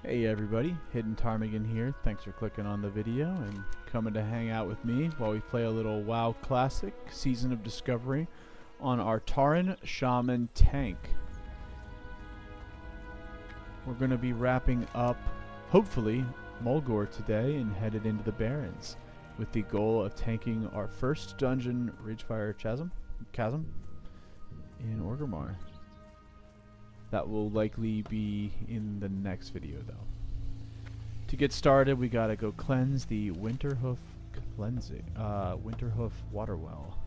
Hey everybody, Hidden Ptarmigan here. Thanks for clicking on the video and coming to hang out with me while we play a little WoW Classic Season of Discovery on our Tauren Shaman tank. We're going to be wrapping up, hopefully, Mulgore today and headed into the Barrens with the goal of tanking our first dungeon, Ridgefire Chasm in Orgrimmar. That will likely be in the next video though. To get started, we gotta go cleanse the Winterhoof water well.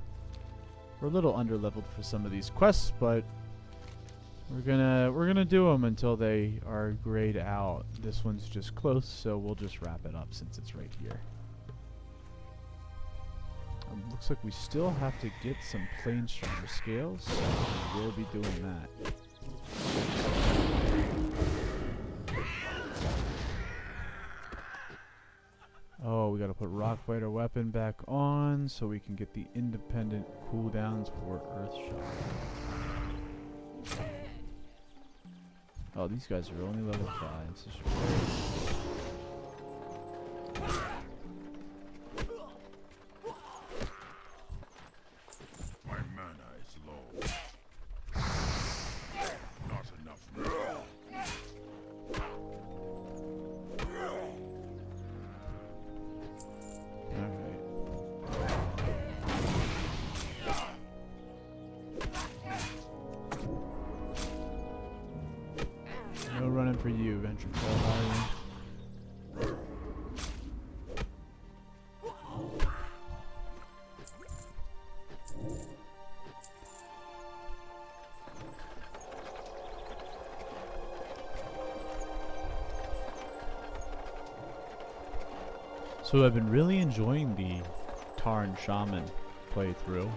We're a little underleveled for some of these quests, but we're gonna do them until they are grayed out. This one's just close, so we'll just wrap it up since it's right here. Looks like we still have to get some Planestrider scales, so we'll be doing that. Oh, we gotta put Rockbiter weapon back on so we can get the independent cooldowns for Earthshock. Oh, these guys are only level 5. This is great. No running for you, Venture Trail. So I've been really enjoying the Tauren Shaman playthrough.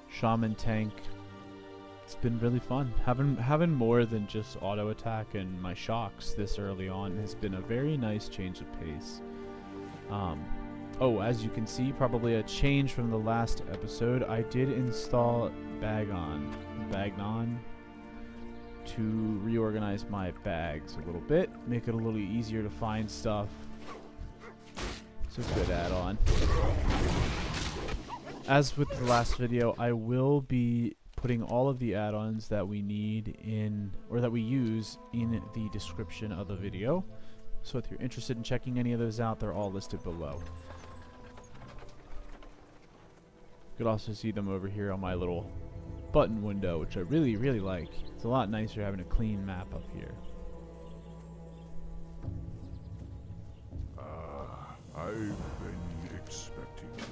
Shaman tank. It's been really fun. Having more than just auto attack and my shocks this early on has been a very nice change of pace. Oh, as you can see, probably a change from the last episode. I did install Bagnon to reorganize my bags a little bit, make it a little easier to find stuff. It's a good add-on. As with the last video, I will be putting all of the add-ons that we need in, or that we use, in the description of the video. So if you're interested in checking any of those out, they're all listed below. You could also see them over here on my little button window, which I really, really like. It's a lot nicer having a clean map up here. I've been expecting you.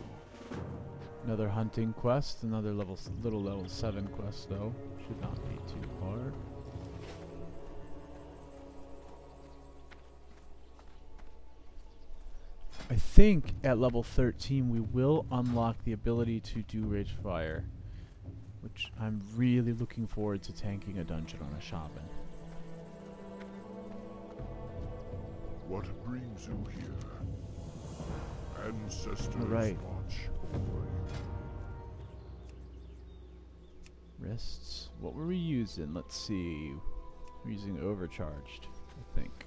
Another hunting quest, another little level 7 quest though. Should not be too hard. I think at level 13 we will unlock the ability to do Ridgefire, which I'm really looking forward to tanking a dungeon on a Shaman. What brings you here? Ancestors right. watch over you. Wrists. What were we using? Let's see. We're using overcharged, I think.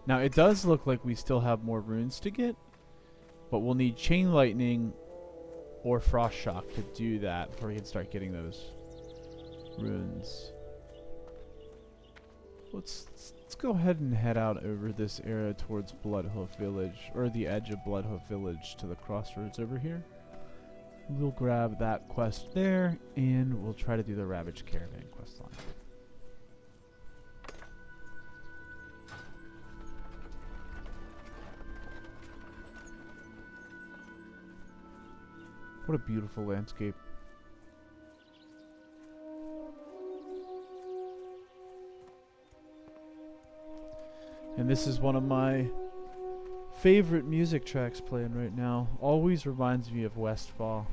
Now it does look like we still have more runes to get, but we'll need Chain Lightning or Frost Shock to do that before we can start getting those runes. Let's go ahead and head out over this area towards Bloodhoof Village, or the edge of Bloodhoof Village to the crossroads over here. We'll grab that quest there, and we'll try to do the Ravaged Caravan quest line. What a beautiful landscape. And this is one of my favorite music tracks playing right now. Always reminds me of Westfall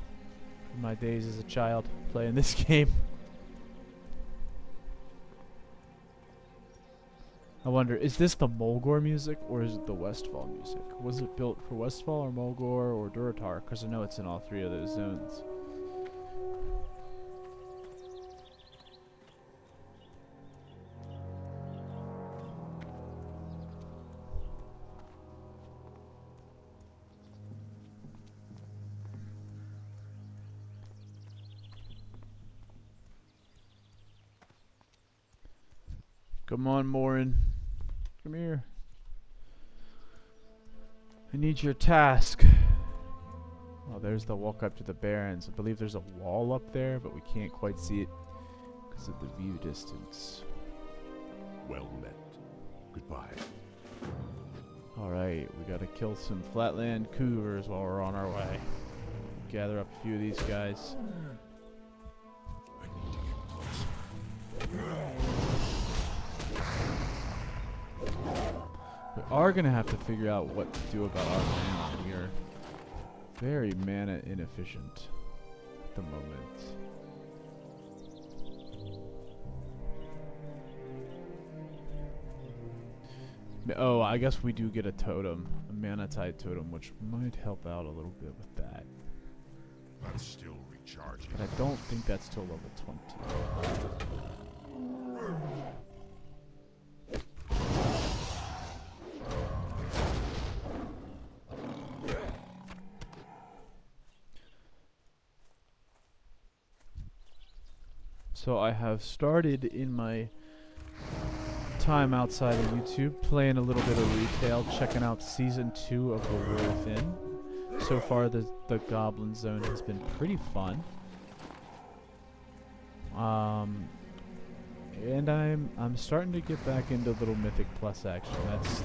from my days as a child playing this game. I wonder, is this the Mulgore music or is it the Westfall music? Was it built for Westfall or Mulgore or Durotar? Because I know it's in all three of those zones. Come on, Morin. Come here. I need your task. Oh, there's the walk up to the Barrens. I believe there's a wall up there, but we can't quite see it because of the view distance. Well met. Goodbye. Alright, we gotta kill some flatland cougars while we're on our way. Gather up a few of these guys. I need to get closer. We are gonna have to figure out what to do about our mana. We are very mana inefficient at the moment. Oh, I guess we do get a totem, a mana tide totem, which might help out a little bit with that. That's still recharging. But I don't think that's till level 20. So I have started in my time outside of YouTube playing a little bit of retail, checking out season 2 of The War Within. So far the Goblin Zone has been pretty fun. And I'm starting to get back into Little Mythic Plus action.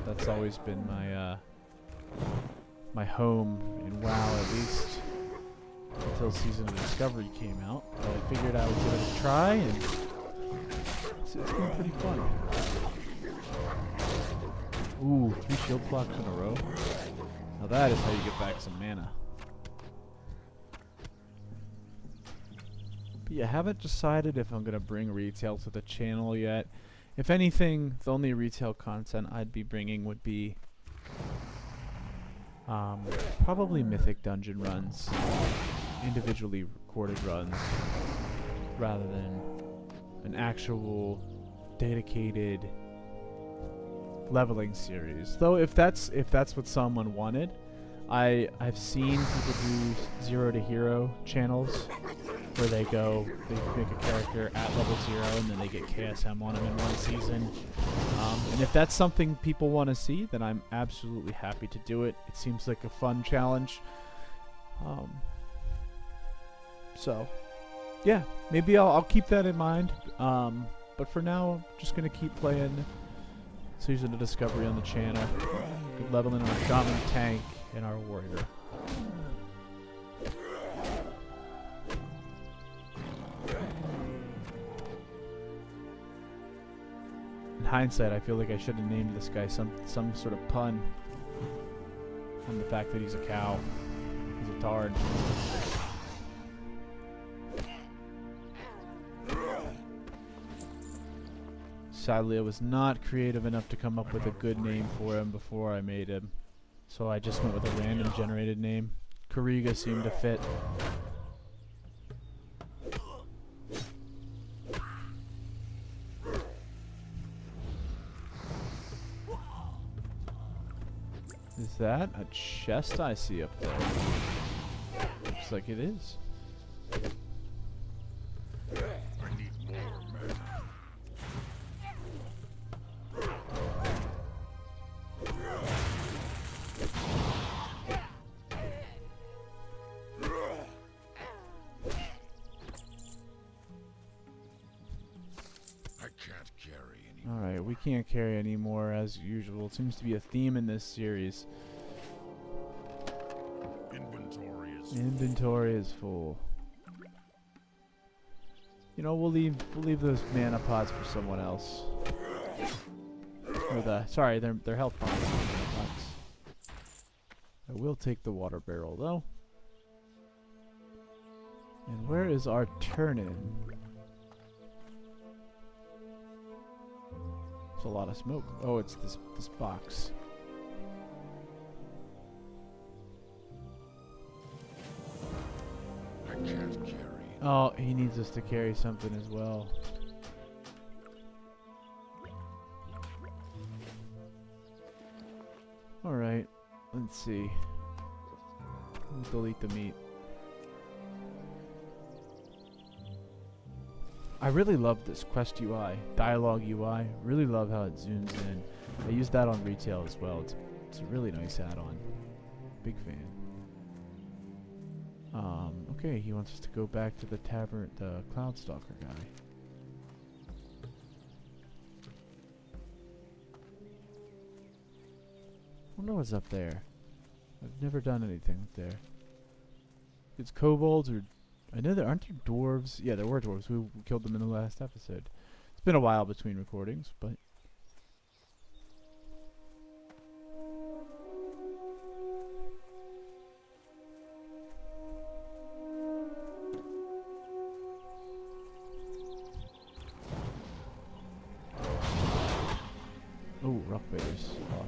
That's always been my my home in WoW, at least until Season of Discovery came out. But I figured I would give it a try, and it's been pretty fun. Ooh, 3 shield blocks in a row. Now that is how you get back some mana. But yeah, haven't decided if I'm gonna bring retail to the channel yet. If anything, the only retail content I'd be bringing would be probably Mythic Dungeon runs, individually recorded runs, rather than an actual dedicated leveling series. Though if that's what someone wanted, I've seen people do 0 to hero channels where they make a character at level 0 and then they get KSM on him in one season. And if that's something people want to see, then I'm absolutely happy to do it. It seems like a fun challenge. So yeah, maybe I'll keep that in mind. But for now, I'm just gonna keep playing Season of Discovery on the channel. Good leveling our Shaman tank and our warrior. In hindsight, I feel like I should have named this guy some sort of pun on the fact that he's a cow. He's a Tauren. Sadly, I was not creative enough to come up with a good name for him before I made him, so I just went with a random generated name. Kariga seemed to fit. Is that a chest I see up there? Looks like it is. I need more mana. I can't carry anymore. Alright, we can't carry anymore as usual. It seems to be a theme in this series. Inventory is full. You know, we'll leave those mana pots for someone else. Or sorry, they're health pots. I will take the water barrel though. And where is our turn-in? There's a lot of smoke. Oh, it's this box. I can't carry. Oh, he needs us to carry something as well. Alright, let's see. Delete the meat. I really love this Questie UI, DialogueUI. Really love how it zooms in. I use that on retail as well. It's a really nice add-on. Big fan. Okay, he wants us to go back to the tavern, the Cloudstalker guy. I wonder what's up there. I've never done anything up there. It's kobolds or... I know there aren't there dwarves. Yeah, there were dwarves. We killed them in the last episode. It's been a while between recordings, but... Oh, rock bears off.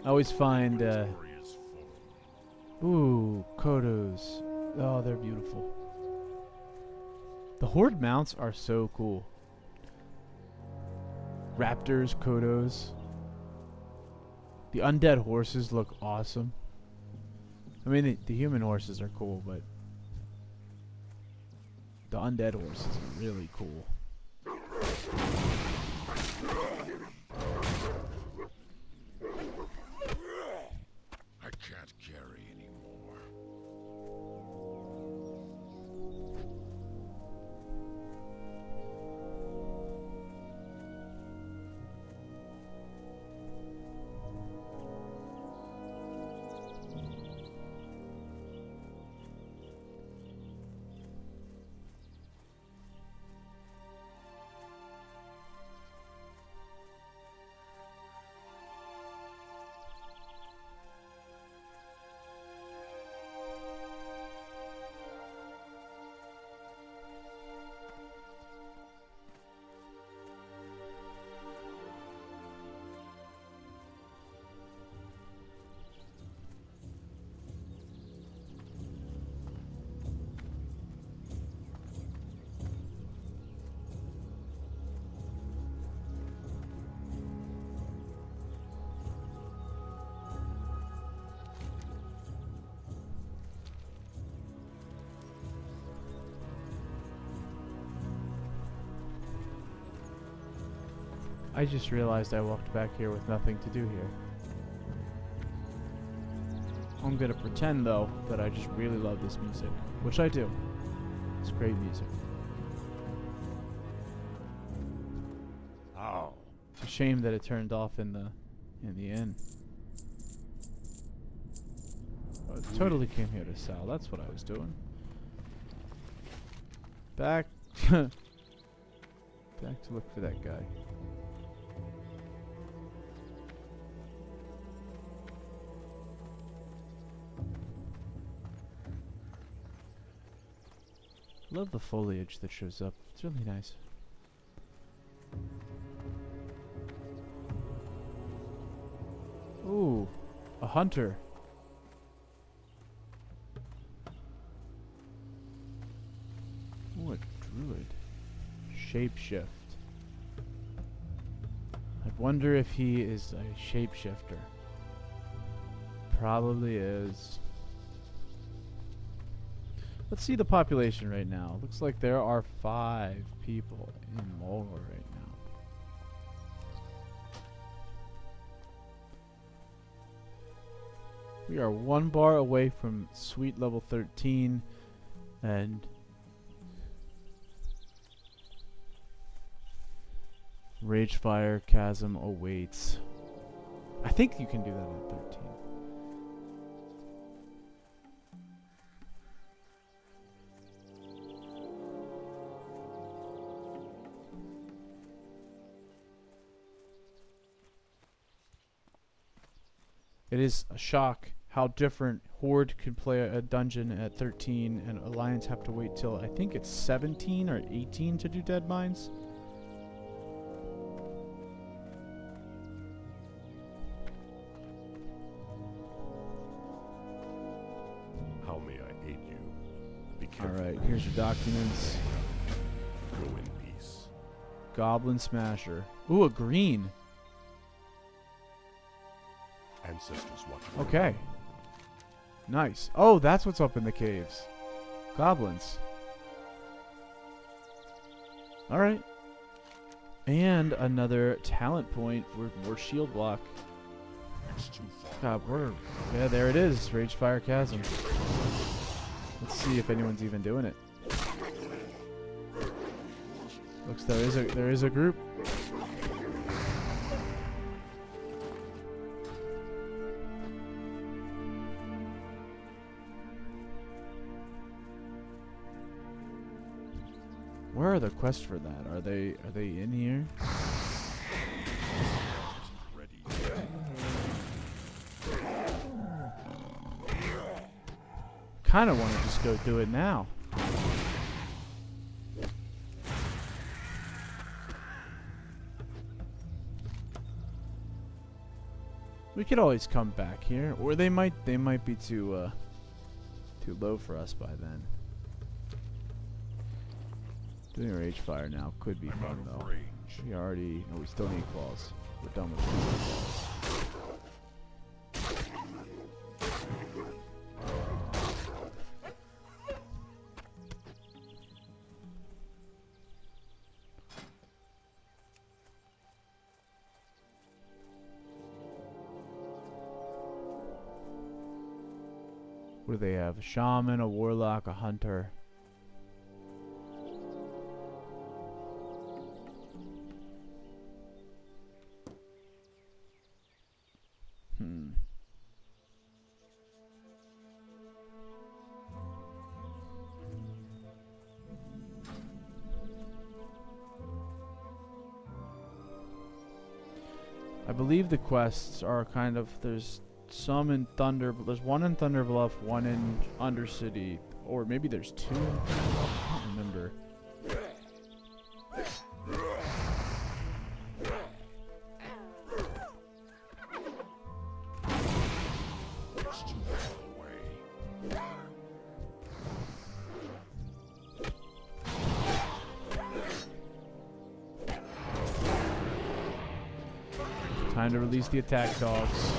I always find, ooh, Kodos. Oh, they're beautiful. The Horde mounts are so cool. Raptors, Kodos. The undead horses look awesome. I mean, the human horses are cool, but the undead horses are really cool. I can't carry anymore. I just realized I walked back here with nothing to do here. I'm gonna pretend, though, that I just really love this music. Which I do. It's great music. How? It's a shame that it turned off in the inn. I totally came here to sell. That's what I was doing. Back... back to look for that guy. Love the foliage that shows up. It's really nice. Ooh, a hunter. Ooh, a druid. Shapeshift. I wonder if he is a shapeshifter. Probably is. Let's see the population right now. Looks like there are 5 people in Mulgar right now. We are 1 bar away from sweet level 13 and Ragefire Chasm awaits. I think you can do that at 13. It is a shock how different Horde could play a dungeon at 13 and Alliance have to wait till I think it's 17 or 18 to do Dead Mines. How may I aid you? Be careful. Alright, here's your documents. Go in peace. Goblin Smasher. Ooh, a green. Ancestors watch. Okay. Nice. Oh, that's what's up in the caves. Goblins. Alright. And another talent point for more shield block. God, yeah, there it is. Ragefire Chasm. Let's see if anyone's even doing it. Looks there is a group. Where are the quests for that? Are they in here? Kind of want to just go do it now. We could always come back here, or they might be too low for us by then. Doing a rage fire now could be fun though. We already, we still need claws. We're done with claws. What do they have? A shaman, a warlock, a hunter. I believe the quests are kind of, there's some in there's one in Thunderbluff, one in Undercity, or maybe there's two in Thunderbluff, I don't remember. Time to release the attack dogs.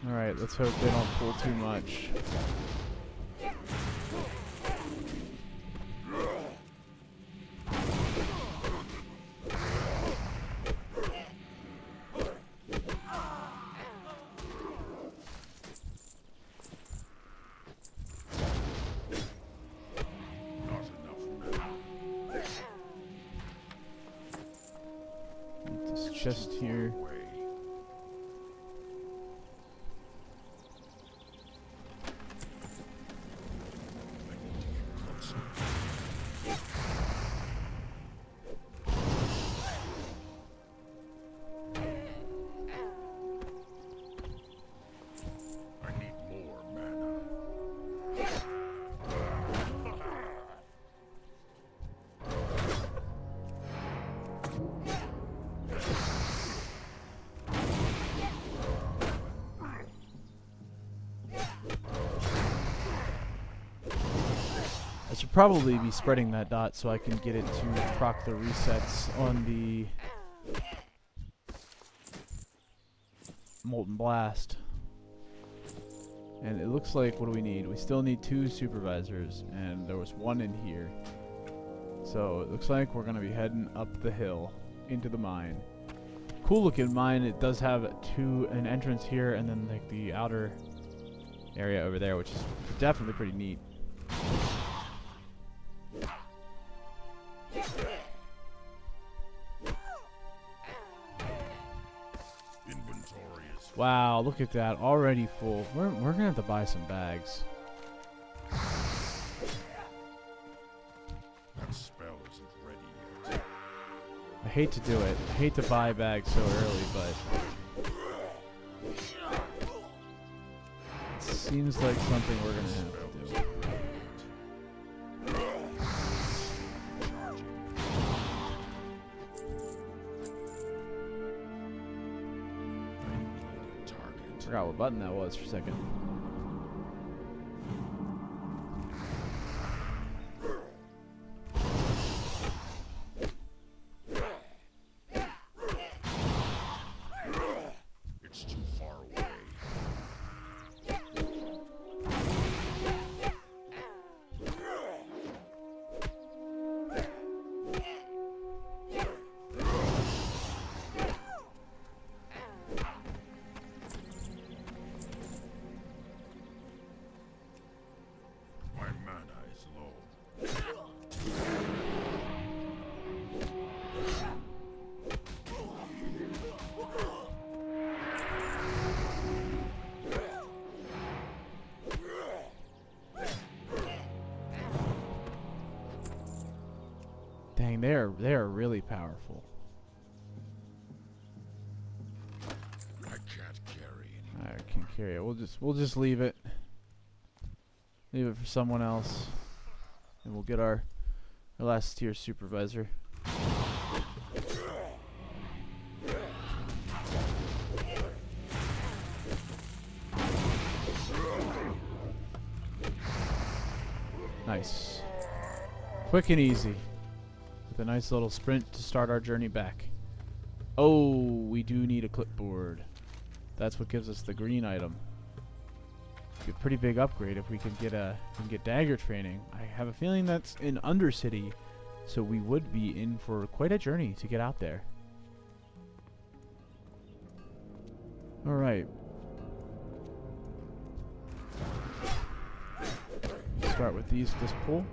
Alright, let's hope they don't pull too much. This chest here. I should probably be spreading that dot so I can get it to proc the resets on the Molten Blast. And it looks like, what do we need? We still need 2 supervisors, and there was 1 in here. So it looks like we're going to be heading up the hill into the mine. Cool looking mine. It does have an entrance here and then like the outer area over there, which is definitely pretty neat. Wow, look at that, already full. We're gonna have to buy some bags. That spell isn't ready yet. I hate to do it. I hate to buy bags so early, but it seems like something we're gonna have to do. Forgot what button that was for a second. They are really powerful. I can't carry it. I can't carry it. We'll just leave it. Leave it for someone else. And we'll get our last tier supervisor. Nice. Quick and easy. With a nice little sprint to start our journey back. Oh, we do need a clipboard. That's what gives us the green item. Be a pretty big upgrade if we can get dagger training. I have a feeling that's in Undercity, so we would be in for quite a journey to get out there. All right. Start with this pool.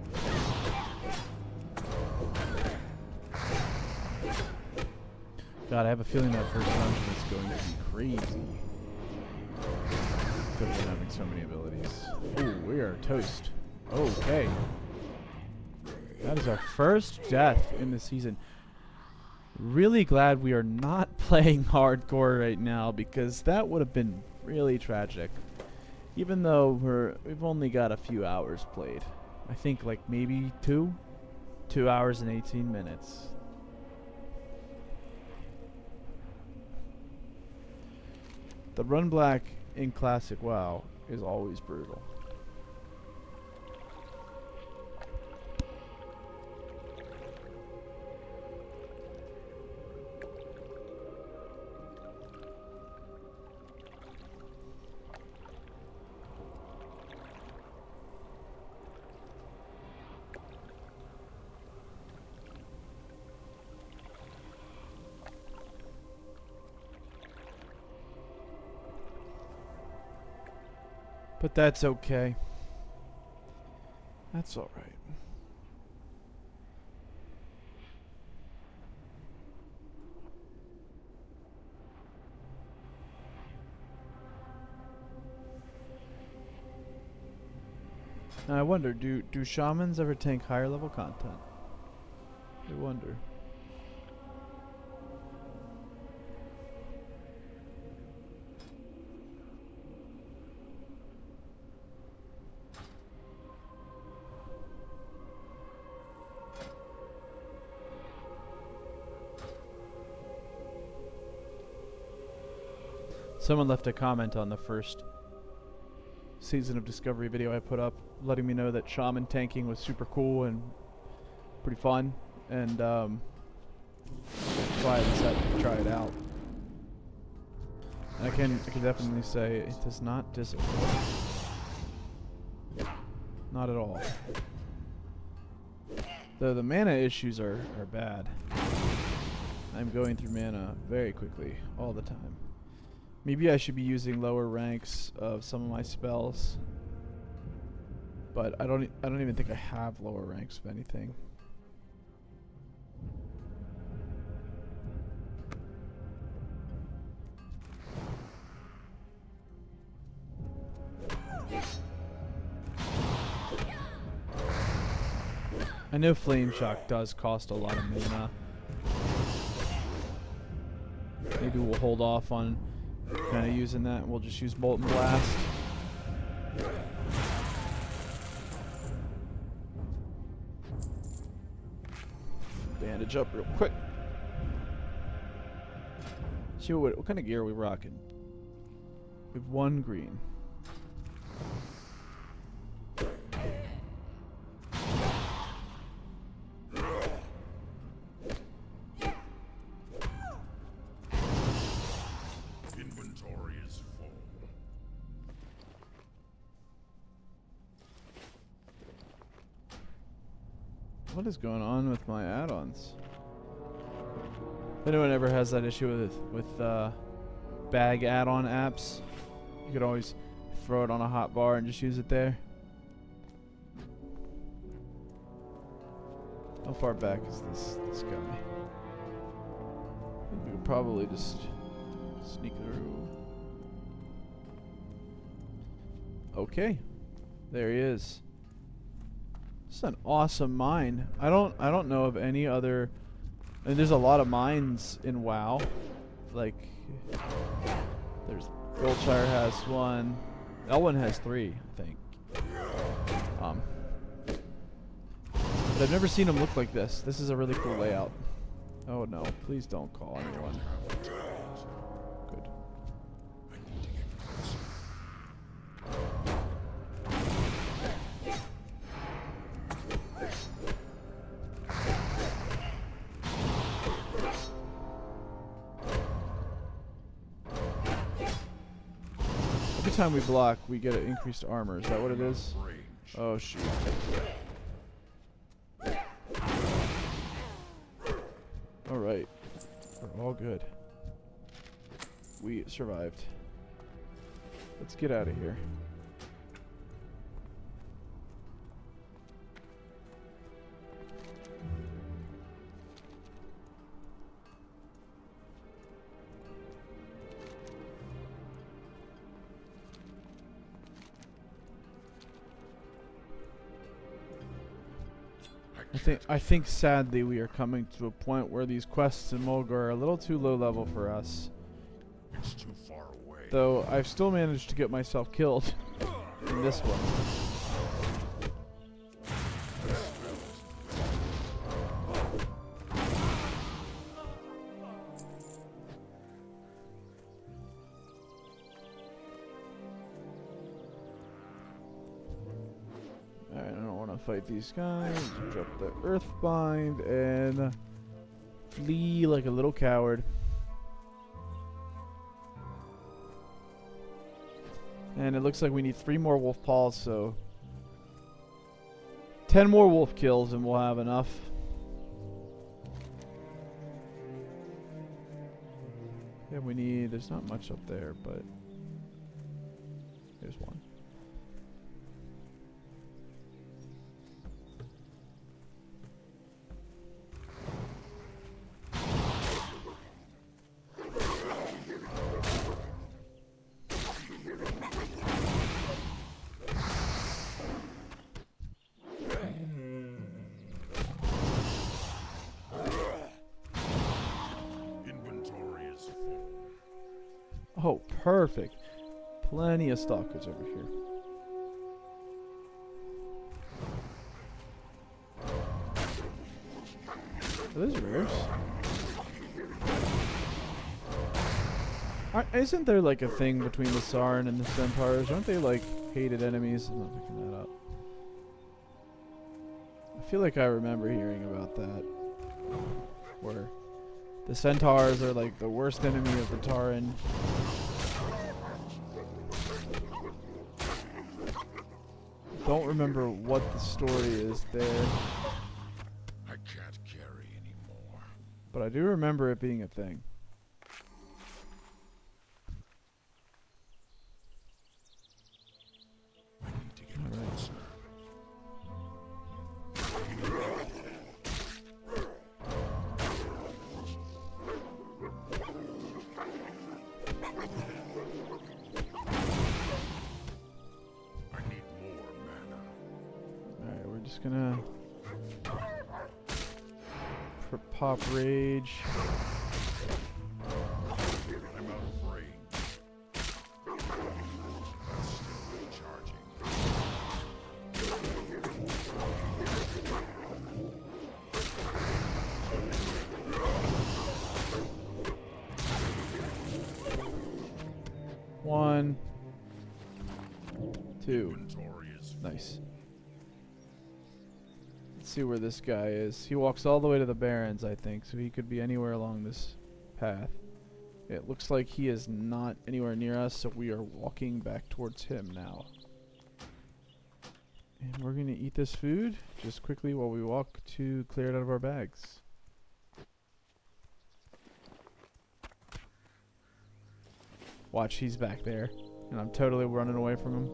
God, I have a feeling that first dungeon is going to be crazy. Because we're having so many abilities. Ooh, we are toast. Okay. That is our first death in the season. Really glad we are not playing hardcore right now, because that would have been really tragic. Even though we've only got a few hours played. I think like maybe 2 hours and 18 minutes. The run black in Classic WoW is always brutal. But that's okay. That's all right. Now I wonder, do shamans ever tank higher level content? I wonder. Someone left a comment on the first season of Discovery video I put up, letting me know that shaman tanking was super cool and pretty fun, and that's why I decided to try it out. And I can definitely say it does not disappoint. Not at all. Though the mana issues are bad. I'm going through mana very quickly all the time. Maybe I should be using lower ranks of some of my spells, but I don't even think I have lower ranks of anything. I know Flame Shock does cost a lot of mana. Maybe we'll hold off on kind of using that. We'll just use Molten Blast. Bandage up real quick. See what kind of gear are we rocking? We have 1 green. What is going on with my add-ons? If anyone ever has that issue with bag add-on apps, you could always throw it on a hotbar and just use it there. How far back is this guy? I think we could probably just sneak through. Okay, there he is. This is an awesome mine. I don't know of any other And there's a lot of mines in WoW. Like, there's Goldshire has one. Elwyn has 3, I think. But I've never seen them look like this. This is a really cool layout. Oh no, please don't call anyone. Good. Every time we block, we get an increased armor. Is that what it is? Oh shoot. Alright. We're all good. We survived. Let's get out of here. I think sadly we are coming to a point where these quests in Mulgar are a little too low level for us. It's too far away. Though I've still managed to get myself killed in this one. Fight these guys, drop the Earthbind, and flee like a little coward. And it looks like we need 3 more wolf paws, so 10 more wolf kills and we'll have enough. Yeah, we need, there's not much up there, but there's one. Oh, perfect. Plenty of stalkers over here. Are those rares? Isn't there like a thing between the Tauren and the Centaurs? Aren't they like hated enemies? I'm not picking that up. I feel like I remember hearing about that. Where the Centaurs are like the worst enemy of the Tauren. Don't remember what the story is there. I can't carry anymore. But I do remember it being a thing. I need to get closer. Just gonna pop rage. I'm out of range. I'm still recharging. One, two. Nice. See where this guy is. He walks all the way to the Barrens, I think, so he could be anywhere along this path. It looks like he is not anywhere near us, so we are walking back towards him now. And we're gonna eat this food just quickly while we walk to clear it out of our bags. Watch, he's back there, and I'm totally running away from him.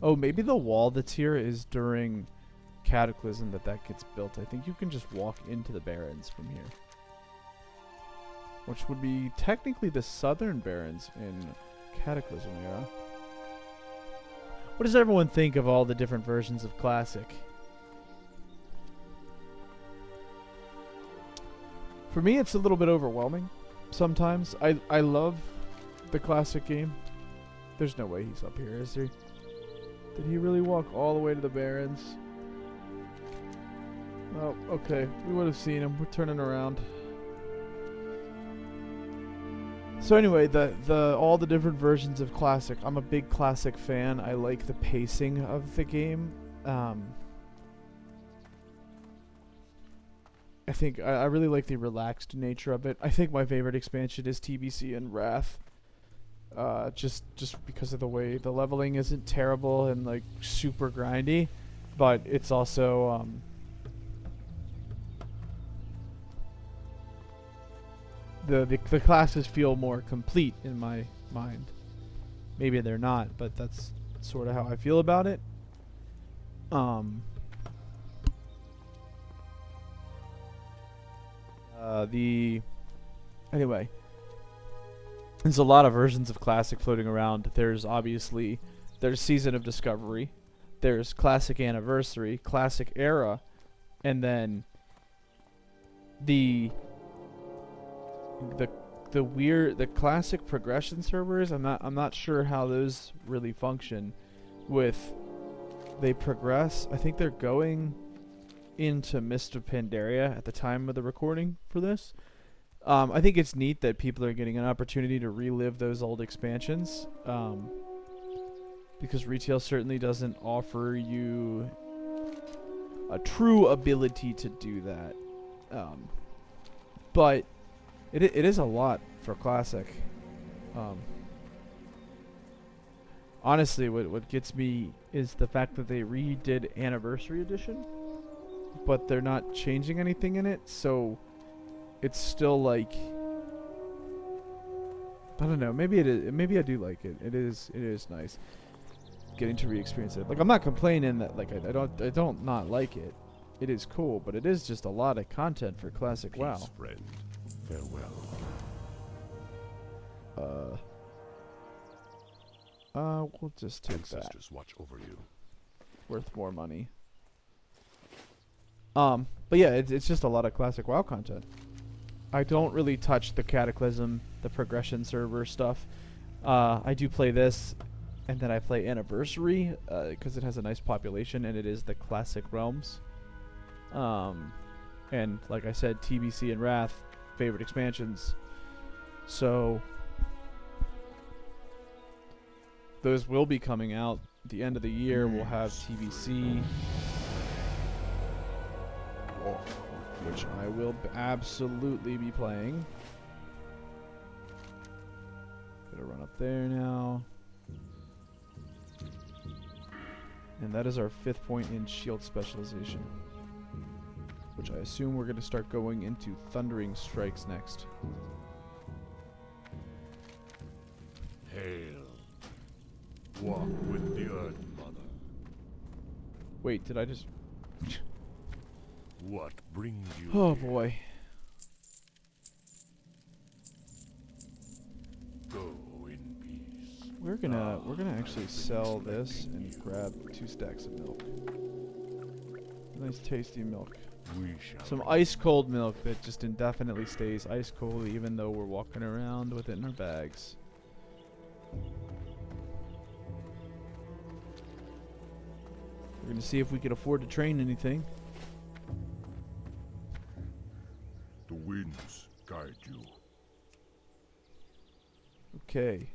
Oh, maybe the wall that's here is during Cataclysm that gets built. I think you can just walk into the Barrens from here. which would be technically the Southern Barrens in Cataclysm era. What does everyone think of all the different versions of Classic? For me, it's a little bit overwhelming sometimes. I love the Classic game. There's no way he's up here, is there? Did he really walk all the way to the Barrens? Oh, okay. We would have seen him. We're turning around. So anyway, all the different versions of Classic. I'm a big Classic fan. I like the pacing of the game. I think I really like the relaxed nature of it. I think my favorite expansion is TBC and Wrath. Just because of the way the leveling isn't terrible and like super grindy, but it's also the classes feel more complete in my mind. Maybe they're not, but that's sort of how I feel about it. Anyway, there's a lot of versions of Classic floating around. There's Season of Discovery, there's Classic Anniversary, Classic Era, and then the Classic progression servers. I'm not sure how those really function. They progress. I think they're going into Mist of Pandaria at the time of the recording for this. I think it's neat that people are getting an opportunity to relive those old expansions, because retail certainly doesn't offer you a true ability to do that. But it is a lot for Classic. Honestly, what gets me is the fact that they redid Anniversary Edition, but they're not changing anything in it, so it's still like, I don't know, maybe I do like it. It is nice getting to re-experience it. Like, I'm not complaining that like I don't not like it. It is cool, but it is just a lot of content for Classic Peace, WoW. friend. Farewell. We'll just take Ancestors watch over you. worth more money. But yeah, it's just a lot of Classic WoW content. I don't really touch the Cataclysm, the progression server stuff. I do play this, and then I play Anniversary, because it has a nice population, and it is the Classic Realms. And like I said, TBC and Wrath, favorite expansions. So those will be coming out at the end of the year. We'll have TBC, which I will absolutely be playing. Gonna run up there now. And that is our 5th point in shield specialization, which I assume we're going to start going into Thundering Strikes next. Hail. Walk with the Earth Mother. Wait, did I just... What brings you Oh here? boy. Go in peace. We're gonna actually sell this and grab 2 stacks of milk. Nice tasty milk. We shall. Some ice cold milk that just indefinitely stays ice cold even though we're walking around with it in our bags. We're gonna see if we can afford to train anything. The winds guide you. Okay.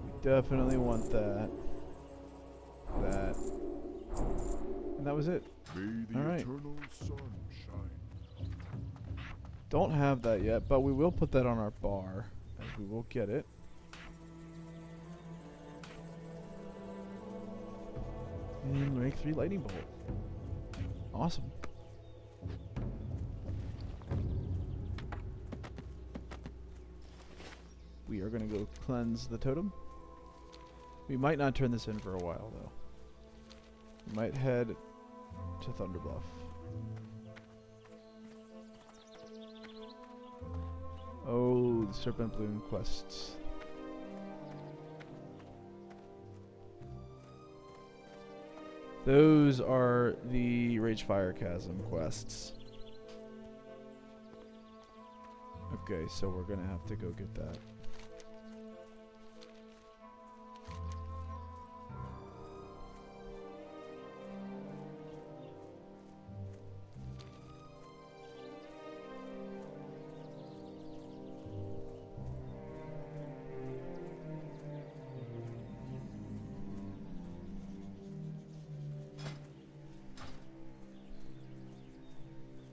We definitely want that. That. And that was it. May the All right. eternal sun shine. Don't have that yet, but we will put that on our bar, as we will get it. And rank 3 lightning bolt. Awesome. We are going to go cleanse the totem. We might not turn this in for a while, though. We might head to Thunderbluff. Ooh, the Serpent Bloom quests. Those are the Ragefire Chasm quests. Okay, so we're gonna have to go get that.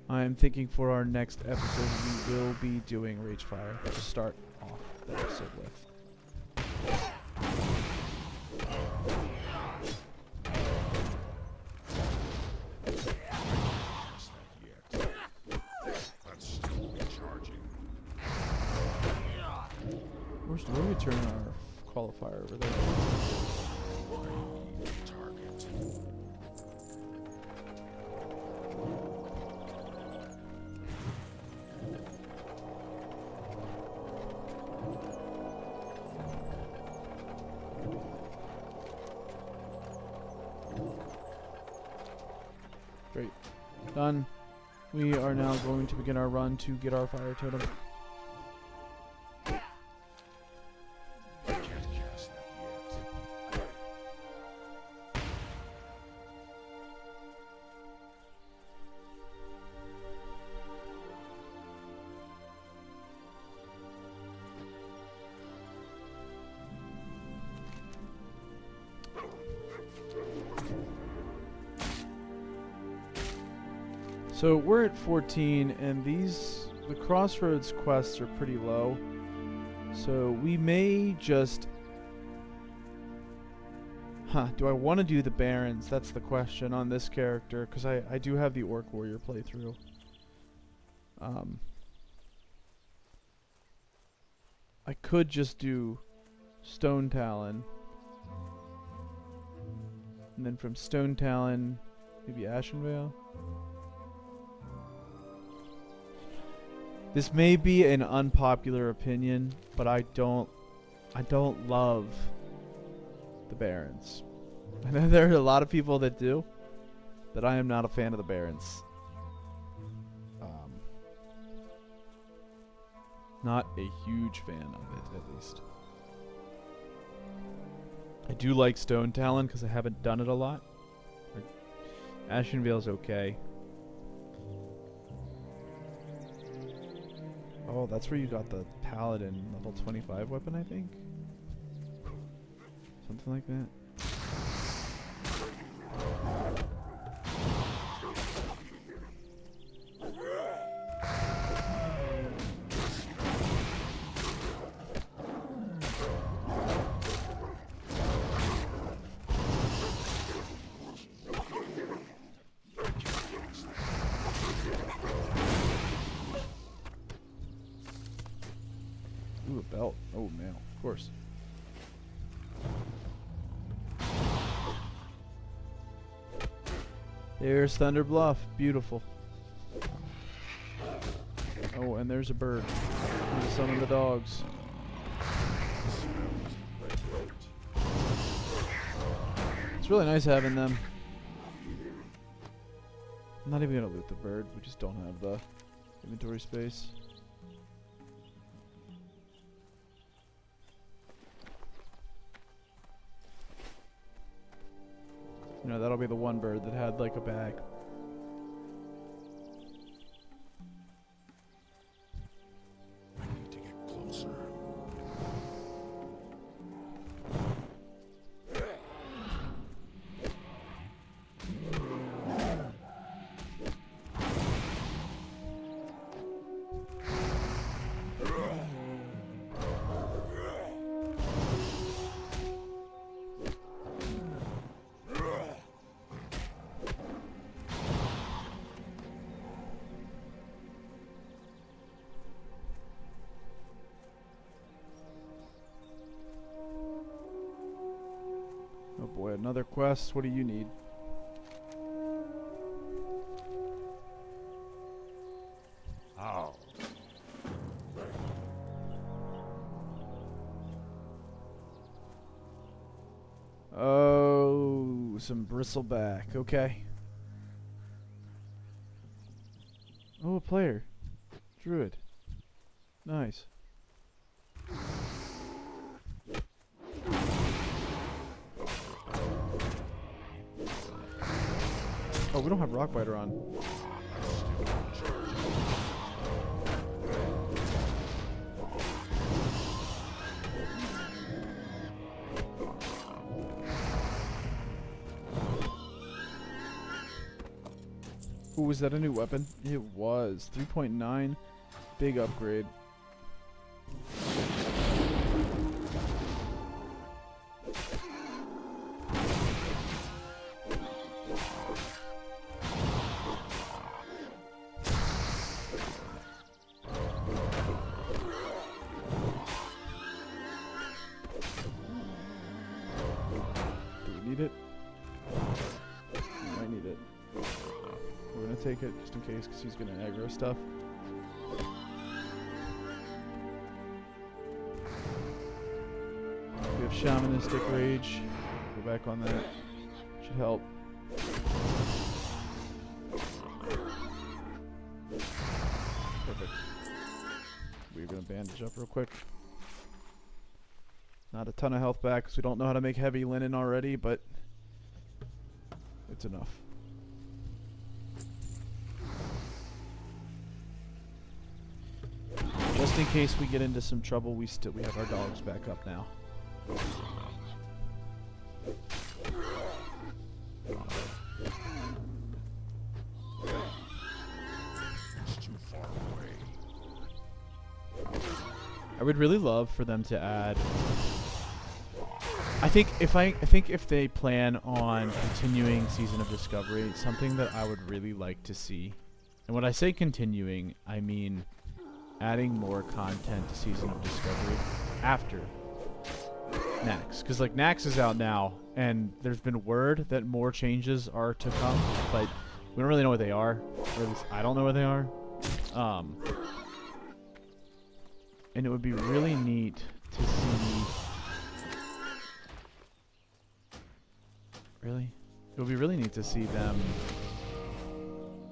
I'm thinking for our next episode we will be doing Ragefire to start off the episode with. Where do we turn our qualifier over there? Great. Done. We are now going to begin our run to get our fire totem. So we're at 14, and the Crossroads quests are pretty low. So we may just... do I want to do the Barons? That's the question on this character, because I do have the Orc Warrior playthrough. I could just do Stone Talon. And then from Stone Talon, maybe Ashenvale. This may be an unpopular opinion, but I don't love the Barons. I know there are a lot of people that do, but I am not a fan of the Barons. Not a huge fan of it, at least. I do like Stone Talon because I haven't done it a lot. Ashenvale's okay. Oh, that's where you got the Paladin level 25 weapon, I think? Something like that. Ooh, a belt. Oh, man, of course. There's Thunder Bluff. Beautiful. Oh, and there's a bird. And some of the dogs. It's really nice having them. I'm not even going to loot the bird. We just don't have the inventory space. You know, that'll be the one bird that had like a bag. I need to get closer. Oh boy, another quest. What do you need? How? Oh, some bristleback. Okay. Oh, a player. Druid. Nice. Oh, we don't have Rockbiter on. Ooh, was that a new weapon? It was. 3.9. Big upgrade. Do we need it? We might need it. We're gonna take it just in case, because he's gonna aggro stuff. We have Shamanistic Rage. Go back on that. Should help. Perfect. We're gonna bandage up real quick. Not a ton of health back, because we don't know how to make heavy linen already, but it's enough. Just in case we get into some trouble, we have our dogs back up now. It's too far away. I would really love for them to add. I think if they plan on continuing Season of Discovery, something that I would really like to see, and when I say continuing, I mean adding more content to Season of Discovery after Nax, because like Nax is out now, and there's been word that more changes are to come, but we don't really know what they are, or at least I don't know what they are. And it would be really neat to see. Really? It would be really neat to see them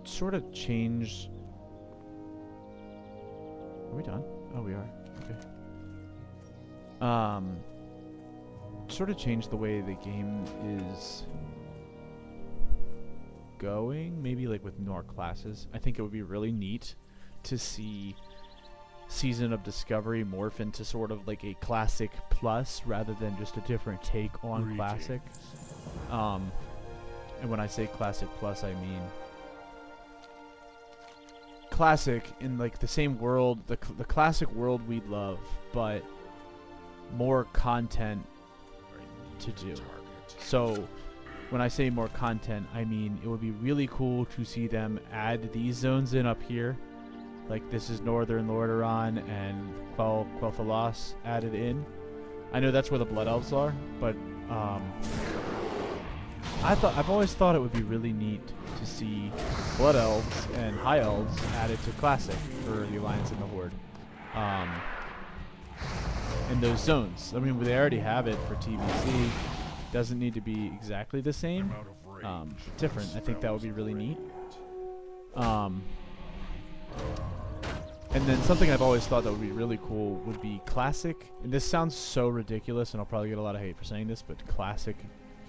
sort of change. Are we done? Oh, we are. Okay. Sort of change the way the game is going. Maybe like with more classes. I think it would be really neat to see Season of Discovery morph into sort of like a Classic Plus rather than just a different take on Classic. And when I say Classic Plus, I mean Classic in like the same world, the Classic world we love, but more content to do. So when I say more content, I mean it would be really cool to see them add these zones in up here. Like this is Northern Lordaeron and Quel'Thalas added in. I know that's where the Blood Elves are, but I've always thought it would be really neat to see Blood Elves and High Elves added to Classic for the Alliance and the Horde. In those zones. I mean, they already have it for TBC. Doesn't need to be exactly the same. Different. I think that would be really neat. And then something I've always thought that would be really cool would be Classic. And this sounds so ridiculous, and I'll probably get a lot of hate for saying this, but Classic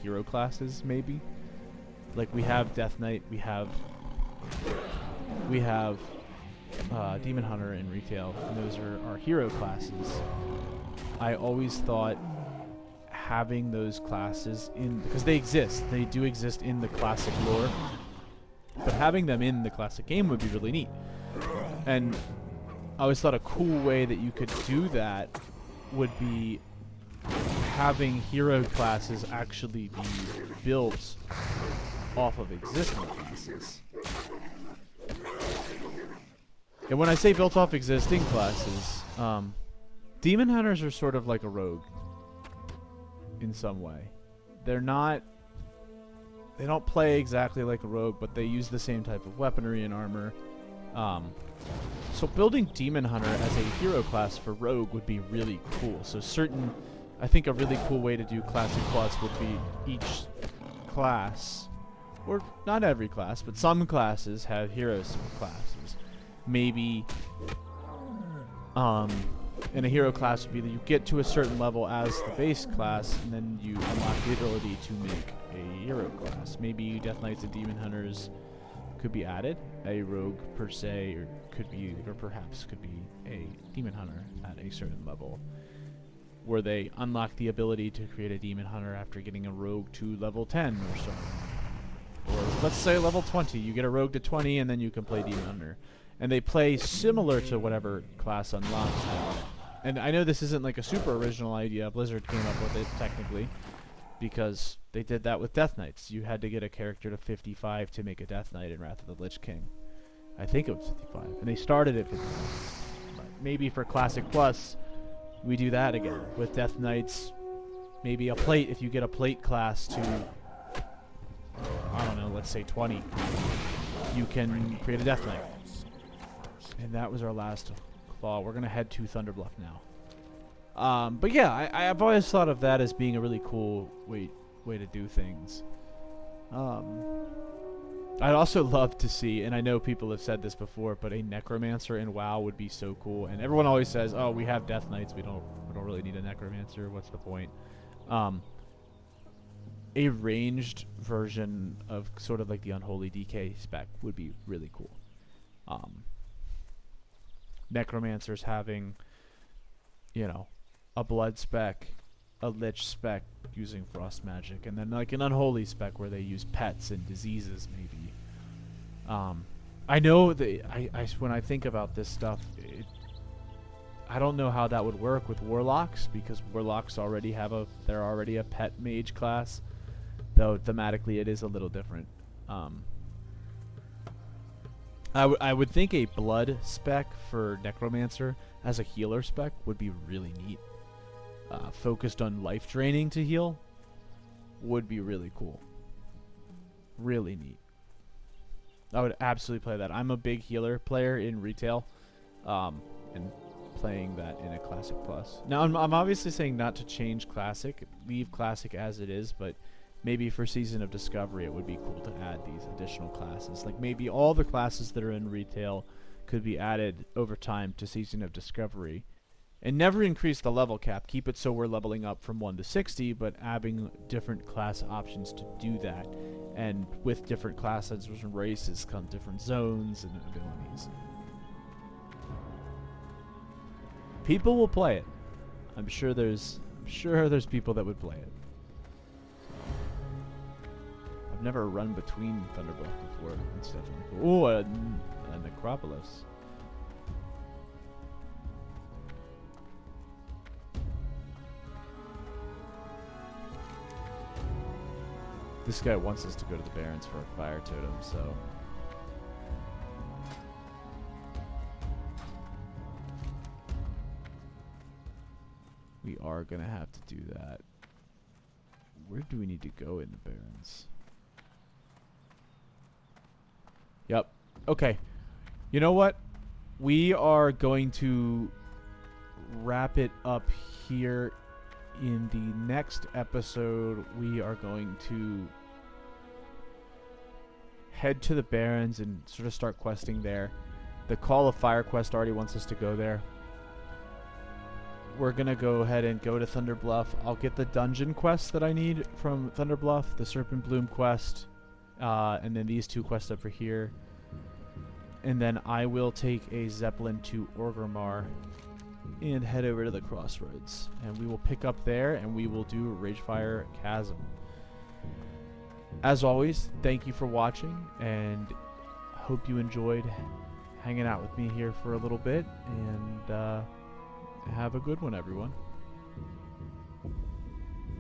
hero classes, maybe. Like we have Death Knight, we have Demon Hunter in retail, and those are our hero classes. I always thought having those classes in, because they exist, they do exist in the Classic lore, but having them in the Classic game would be really neat. And I always thought a cool way that you could do that would be having hero classes actually be built off of existing classes. And when I say built off existing classes, Demon Hunters are sort of like a rogue in some way. They don't play exactly like a rogue, but they use the same type of weaponry and armor. So building Demon Hunter as a hero class for rogue would be really cool. So certain I think a really cool way to do Classic Plus would be each class, or not every class, but some classes have heroes classes. Maybe in a hero class would be that you get to a certain level as the base class, and then you unlock the ability to make a hero class. Maybe Death Knights and Demon Hunters could be added, a rogue per se, or could be, or perhaps could be a Demon Hunter at a certain level, where they unlock the ability to create a Demon Hunter after getting a rogue to level 10 or so. Or let's say level 20, you get a rogue to 20 and then you can play Demon Hunter. And they play similar to whatever class unlocks now. And I know this isn't like a super original idea. Blizzard came up with it technically, because they did that with Death Knights. You had to get a character to 55 to make a Death Knight in Wrath of the Lich King. I think it was 55, and they started at 55. But maybe for Classic Plus, we do that again with Death Knights. Maybe a plate, if you get a plate class to, I don't know, let's say 20, you can create a Death Knight. And that was our last claw. We're going to head to Thunderbluff now. But yeah, I've always thought of that as being a really cool way to do things. I'd also love to see, and I know people have said this before, but a Necromancer in WoW would be so cool. And everyone always says, "Oh, we have Death Knights. We don't really need a Necromancer. What's the point?" A ranged version of sort of like the Unholy DK spec would be really cool. Necromancers having, you know, a blood spec, a lich spec using frost magic, and then like an unholy spec where they use pets and diseases maybe. I know that when I think about this stuff, I don't know how that would work with warlocks, because warlocks already have they're already a pet mage class, though thematically it is a little different. I would think a blood spec for Necromancer as a healer spec would be really neat. Focused on life draining to heal would be really cool. Really neat. I would absolutely play that. I'm a big healer player in retail, and playing that in a Classic Plus. Now, I'm obviously saying not to change Classic, leave Classic as it is, but maybe for Season of Discovery it would be cool to add these additional classes. Like maybe all the classes that are in retail could be added over time to Season of Discovery. And never increase the level cap. Keep it so we're leveling up from 1 to 60, but adding different class options to do that. And with different classes and races come different zones and abilities. People will play it. I'm sure there's people that would play it. I've never run between Thunderbluff before. It's definitely cool. Ooh, a Necropolis. This guy wants us to go to the Barrens for a fire totem, so... we are gonna have to do that. Where do we need to go in the Barrens? Yep. Okay. You know what? We are going to wrap it up here. In the next episode, we are going to head to the Barrens and sort of start questing there. The Call of Fire quest already wants us to go there. We're going to go ahead and go to Thunderbluff. I'll get the dungeon quest that I need from Thunderbluff, the Serpent Bloom quest, and then these two quests over here. And then I will take a Zeppelin to Orgrimmar and head over to the Crossroads. And we will pick up there, and we will do Ragefire Chasm. As always, thank you for watching, and hope you enjoyed hanging out with me here for a little bit, and have a good one, everyone.